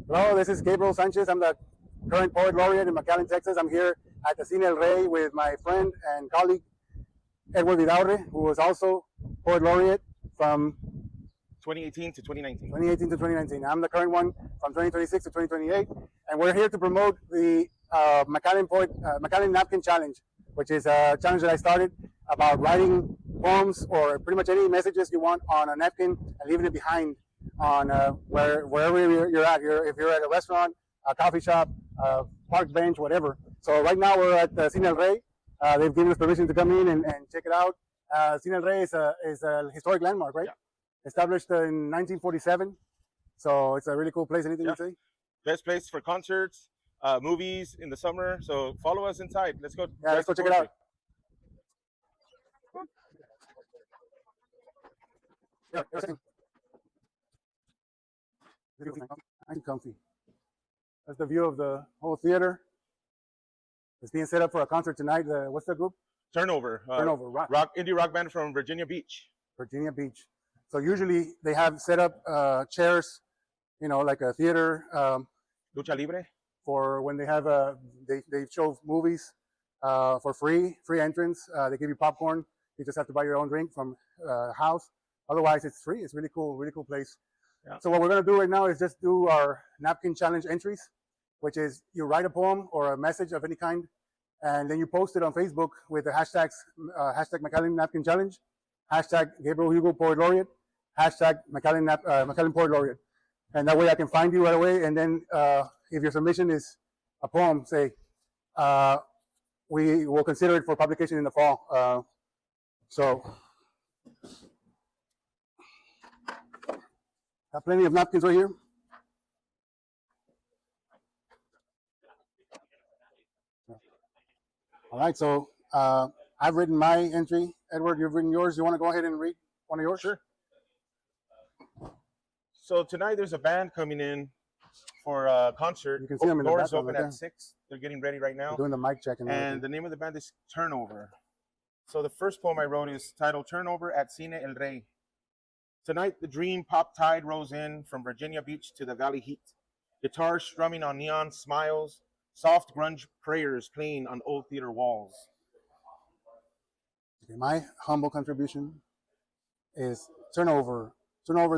Hello, this is Gabriel Sanchez. I'm the current Poet Laureate in McAllen, Texas. I'm here at the Cine El Rey with my friend and colleague, Edward Vidaurre, who was also Poet Laureate from 2018 to 2019. 2018 to 2019. I'm the current one from 2026 to 2028. And we're here to promote the McAllen Napkin Challenge, which is a challenge that I started about writing poems or pretty much any messages you want on a napkin and leaving it behind on wherever you're at. If you're at a restaurant, a coffee shop, a park bench, whatever. So right now we're at the Cine El Rey. They've given us permission to come in and check it out. Cine El Rey is a historic landmark, right? Yeah. Established in 1947. So it's a really cool place. Anything you say? Best place for concerts, movies in the summer. So follow us inside. Let's go. Yeah, let's go check it out. Yeah, I'm comfy. That's the view of the whole theater. It's being set up for a concert tonight. What's the group? Turnover. Turnover. Indie rock band from Virginia Beach. Virginia Beach. So usually they have set up chairs, you know, like a theater. Lucha Libre. For when they have they show movies for free entrance. They give you popcorn. You just have to buy your own drink from house. Otherwise, it's free. It's really cool place. Yeah. So what we're gonna do right now is just do our napkin challenge entries, which is you write a poem or a message of any kind, and then you post it on Facebook with the hashtags hashtag McAllen Napkin Challenge, hashtag Gabriel Hugo Poet Laureate, hashtag McAllen Poet Laureate, and that way I can find you right away. And then if your submission is a poem, say, we will consider it for publication in the fall. So. Got plenty of napkins right here. All right, so I've written my entry. Edward, you've written yours. You want to go ahead and read one of yours? Sure. So tonight there's a band coming in for a concert. You can see them in the doors background open right at 6. They're getting ready right now. They're doing the mic check. And the name of the band is Turnover. So the first poem I wrote is titled Turnover at Cine El Rey. Tonight, the dream pop tide rose in from Virginia Beach to the valley heat. Guitars strumming on neon smiles, soft grunge prayers playing on old theater walls. Okay, my humble contribution is turn over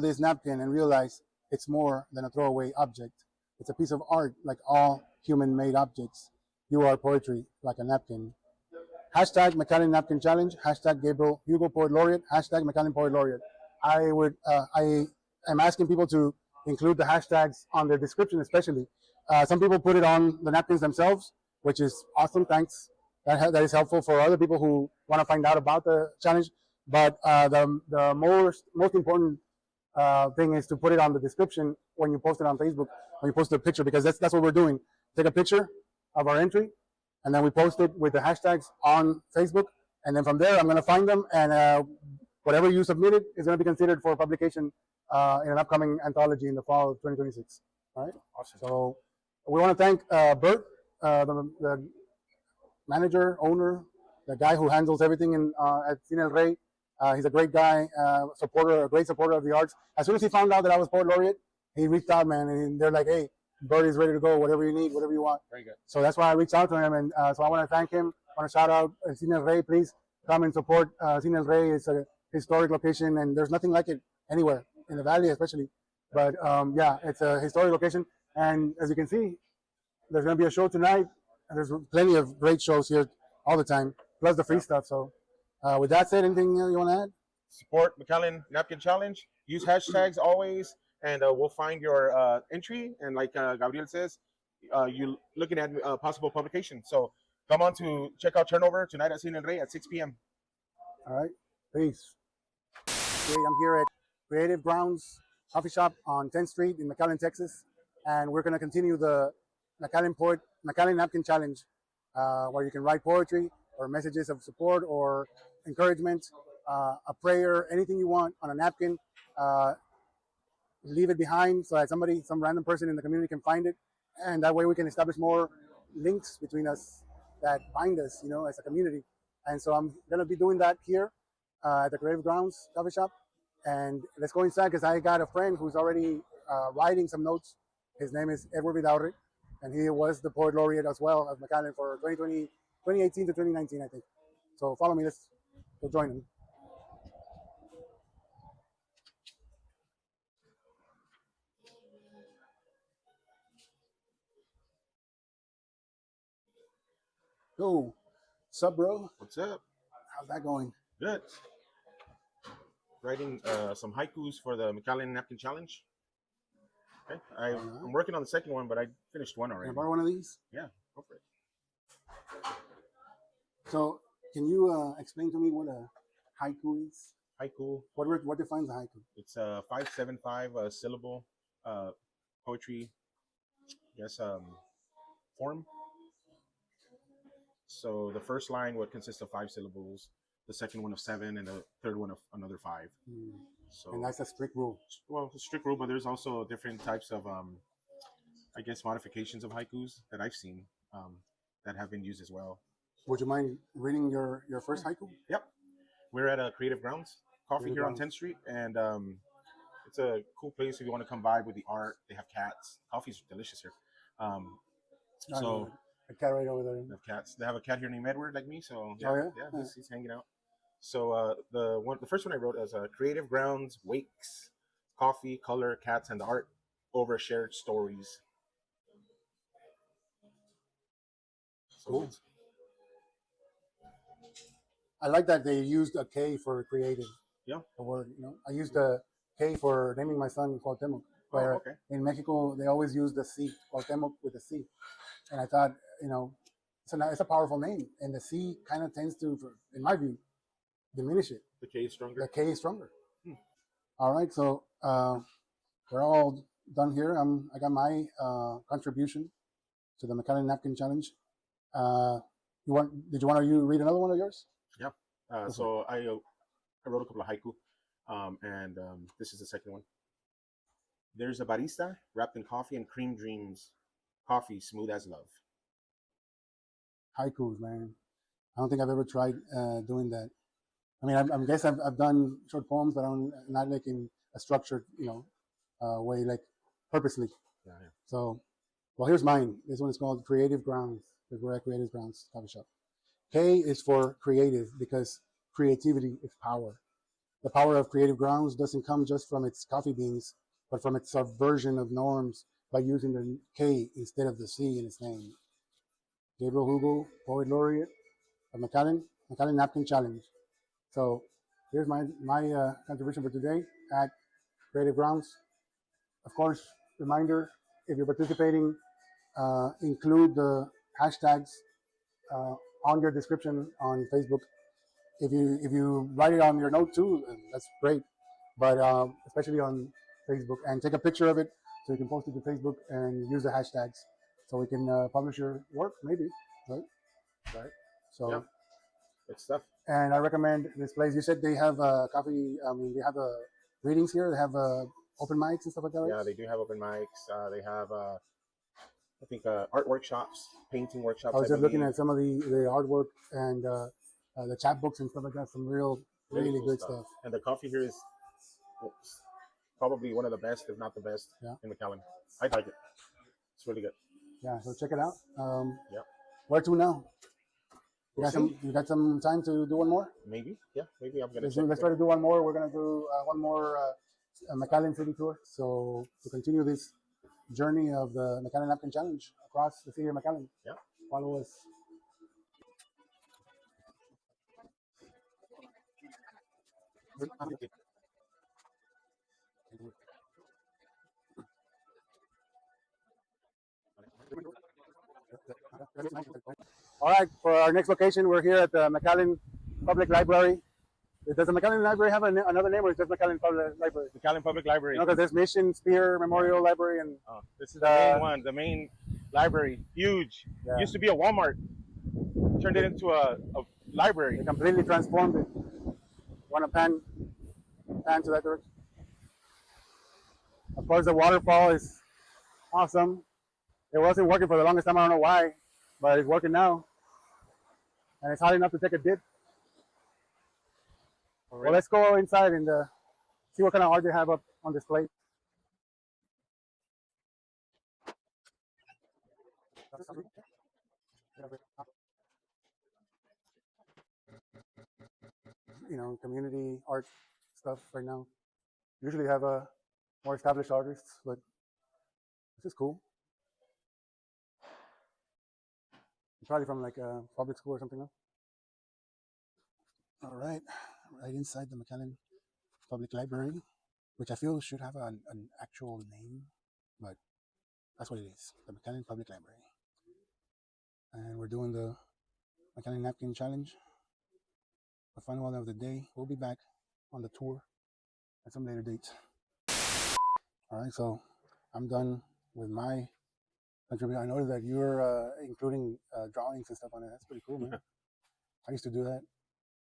this napkin and realize it's more than a throwaway object. It's a piece of art like all human-made objects. You are poetry like a napkin. Hashtag McAllen Napkin Challenge, hashtag Gabriel Hugo Poet Laureate, hashtag McAllen Poet Laureate. I am asking people to include the hashtags on their description, especially. Some people put it on the napkins themselves, which is awesome. Thanks. That is helpful for other people who want to find out about the challenge. But the most important thing is to put it on the description when you post it on Facebook, when you post a picture, because that's what we're doing. Take a picture of our entry, and then we post it with the hashtags on Facebook, and then from there I'm going to find them, and whatever you submitted is going to be considered for publication in an upcoming anthology in the fall of 2026. All right. Awesome. So we want to thank Bert, the manager, owner, the guy who handles everything at Cine El Rey. He's a great guy, a great supporter of the arts. As soon as he found out that I was Poet Laureate, he reached out, man, and they're like, hey, Bert is ready to go, whatever you need, whatever you want. Very good. So that's why I reached out to him, and so I want to thank him. I want to shout out Cine El Rey. Please come and support Cine El Rey. It's a historic location, and there's nothing like it anywhere in the valley, especially. But yeah, it's a historic location, and as you can see, there's going to be a show tonight, and there's plenty of great shows here all the time, plus the free stuff. So with that said, anything you want to add? Support McAllen Napkin Challenge. Use hashtags always, and we'll find your entry. And like Gabriel says, you're looking at possible publication. So come on to check out Turnover tonight at Cine El Rey at 6 p.m. All right. Peace. Okay, I'm here at Creative Grounds Coffee Shop on 10th Street in McAllen, Texas, and we're going to continue the McAllen Napkin Challenge, where you can write poetry or messages of support or encouragement, a prayer, anything you want on a napkin. Leave it behind so that some random person in the community can find it, and that way we can establish more links between us that bind us, you know, as a community. And so I'm going to be doing that here at the Creative Grounds Coffee Shop. And let's go inside because I got a friend who's already writing some notes His name is Edward Vidaurre, and he was the Poet Laureate as well of McAllen for 2018 to 2019, I think. So follow me. Let's go join him. Yo, sup, bro? What's up? How's that going? Good. Writing some haikus for the McAllen Napkin Challenge. Okay. I'm working on the second one, but I finished one already. Can I borrow one of these? Yeah, go for it. So, can you explain to me what a haiku is? Haiku. What defines a haiku? It's a 575 syllable poetry, I guess, form. So the first line would consist of 5 syllables, the second one of 7, and the third one of another 5. So, and that's a strict rule. Well, it's a strict rule, but there's also different types of, I guess, modifications of haikus that I've seen that have been used as well. Would you mind reading your first haiku? Yep. We're at Creative Grounds Coffee here on 10th Street, and it's a cool place if you want to come by with the art. They have cats. Coffee's delicious here. So a cat right over there. They have cats. They have a cat here named Edward, like me. So yeah, he's hanging out. So the first one I wrote is Creative Grounds, Wakes, Coffee, Color, Cats, and Art over shared stories. So cool. I like that they used a K for creative. Yeah. The word, I used a K for naming my son Cuauhtemoc. Where in Mexico they always use the C, Cuauhtemoc with a C, and I thought, it's a powerful name, and the C kind of tends to, in my view, diminish it. The K is stronger. The K is stronger. All right, so we're all done here. I got my contribution to the McAllen Napkin Challenge. Did you want to read another one of yours? Yeah. So I wrote a couple of haiku, and this is the second one. There's a barista wrapped in coffee and cream dreams. Coffee smooth as love. Haikus, man. I don't think I've ever tried doing that. I mean, I guess I've done short poems, but not like in a structured, way, like purposely. Yeah. So, well, here's mine. This one is called Creative Grounds, because we're at Creative Grounds Coffee Shop. K is for creative, because creativity is power. The power of Creative Grounds doesn't come just from its coffee beans, but from its subversion of norms by using the K instead of the C in its name. Gabriel Hugo, Poet Laureate of McAllen Napkin Challenge. So here's my contribution for today at Creative Grounds. Of course, reminder, if you're participating, include the hashtags on your description on Facebook. If you write it on your note too, that's great. But especially on Facebook, and take a picture of it so you can post it to Facebook and use the hashtags so we can publish your work, maybe, right? So, yeah. Good stuff. And I recommend this place. You said they have coffee. I mean, they have readings here. They have open mics and stuff like that. Right? Yeah, they do have open mics. They have, I think, art workshops, painting workshops. I was just looking at some of the artwork and the chapbooks and stuff like that. Some really cool good stuff. And the coffee here is probably one of the best, if not the best, in McAllen. I like it. It's really good. Yeah, so check it out. Yeah. Where to now? You got some time to do one more? Maybe. Yeah, maybe I'm gonna. Let's try to do one more. We're gonna do one more McAllen City tour. So to continue this journey of the McAllen Napkin Challenge across the city of McAllen. Yeah. Follow us. All right, for our next location, we're here at the McAllen Public Library. Does the McAllen Library have another name, or is it just McAllen Public Library? McAllen Public Library. Because there's Mission, Spear, Memorial Library, and this is the main one. The main library, huge. Yeah. Used to be a Walmart. Turned it into a library. They completely transformed it. Want to pan to that direction? Of course, the waterfall is awesome. It wasn't working for the longest time. I don't know why, but it's working now. And it's hot enough to take a dip. Right. Well, let's go inside and see what kind of art they have up on display. You know, community art stuff right now. Usually have more established artists, but this is cool. Probably from like a public school or something. No? All right, right inside the McAllen Public Library, which I feel should have an actual name, but that's what it is, the McAllen Public Library. And we're doing the McAllen Napkin Challenge, the final one of the day. We'll be back on the tour at some later date. All right, so I'm done with my contribution. I noticed that you're including drawings and stuff on it. That's pretty cool, man. I used to do that.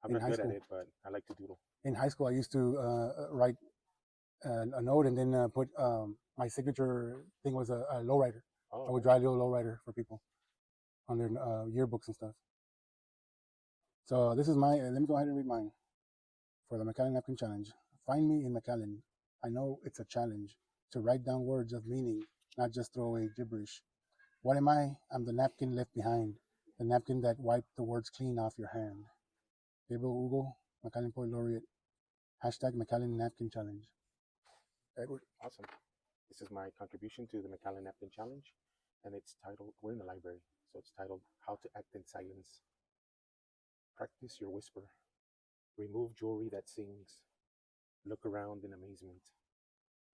I'm not good at it, but I like to doodle. In high school, I used to write a note and then put my signature thing was a lowrider. I would draw a little lowrider for people on their yearbooks and stuff. So this is my, let me go ahead and read mine for the McAllen Napkin Challenge. Find me in McAllen. I know it's a challenge to write down words of meaning, not just throw away gibberish. What am I? I'm the napkin left behind, the napkin that wiped the words clean off your hand. Gabriel Hugo, McAllen Poet Laureate. Hashtag McAllen Napkin Challenge. Edward. Awesome. This is my contribution to the McAllen Napkin Challenge, and it's titled, we're in the library, so it's titled, How to Act in Silence. Practice your whisper. Remove jewelry that sings. Look around in amazement.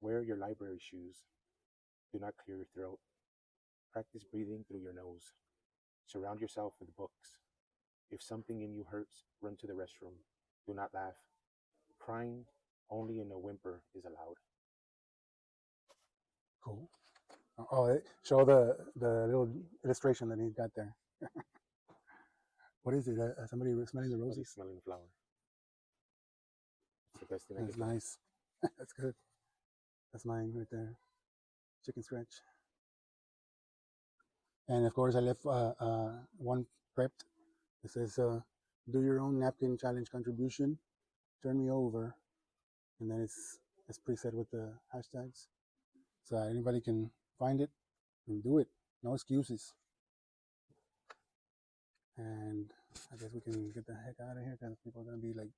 Wear your library shoes. Do not clear your throat. Practice breathing through your nose. Surround yourself with books. If something in you hurts, run to the restroom. Do not laugh. Crying only in a whimper is allowed. Cool. Oh, show the little illustration that he's got there. What is it? Somebody smelling the roses? Smelling the flower. It's the best thing I That's can do. nice. That's good. That's mine right there. Chicken scratch. And of course, I left one prepped. It says, do your own napkin challenge contribution. Turn me over. And then it's preset with the hashtags. So anybody can find it and do it. No excuses. And I guess we can get the heck out of here because people are going to be like,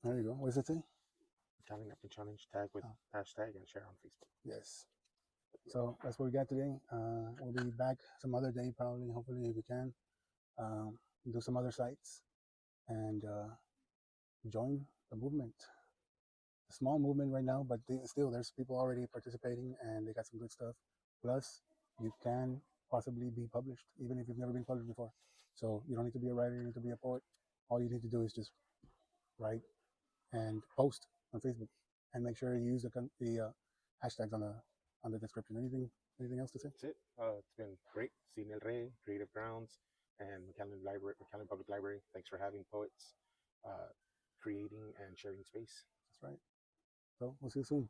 there you go. What does it say? McAllen Napkin Challenge, tag with hashtag and share on Facebook. Yes. So that's what we got today. We'll be back some other day, probably, hopefully, if we can. Do some other sites and join the movement. A small movement right now, but still, there's people already participating and they got some good stuff. Plus, you can possibly be published, even if you've never been published before. So you don't need to be a writer, you need to be a poet. All you need to do is just write and post on Facebook, and make sure you use the hashtags on the description. Anything else to say? That's it. It's been great. Cine El Rey, Creative Grounds, and McAllen Public Library. Thanks for having poets, creating and sharing space. That's right. So we'll see you soon.